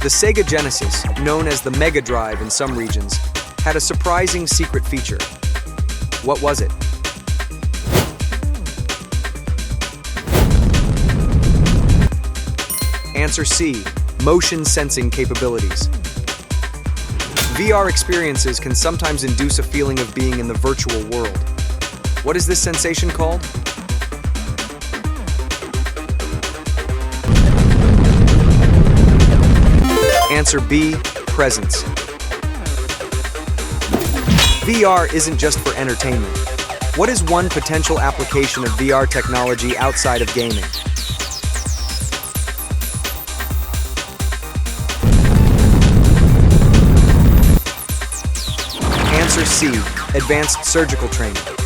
The Sega Genesis, known as the megadrive in some regions, had a surprising secret feature. What was it? Answer C. Motion sensing capabilities. VR experiences can sometimes induce a feeling of being in the virtual world. What is this sensation called? Answer B. Presence. VR isn't just for entertainment. What is one potential application of VR technology outside of gaming? Answer C. Advanced surgical training.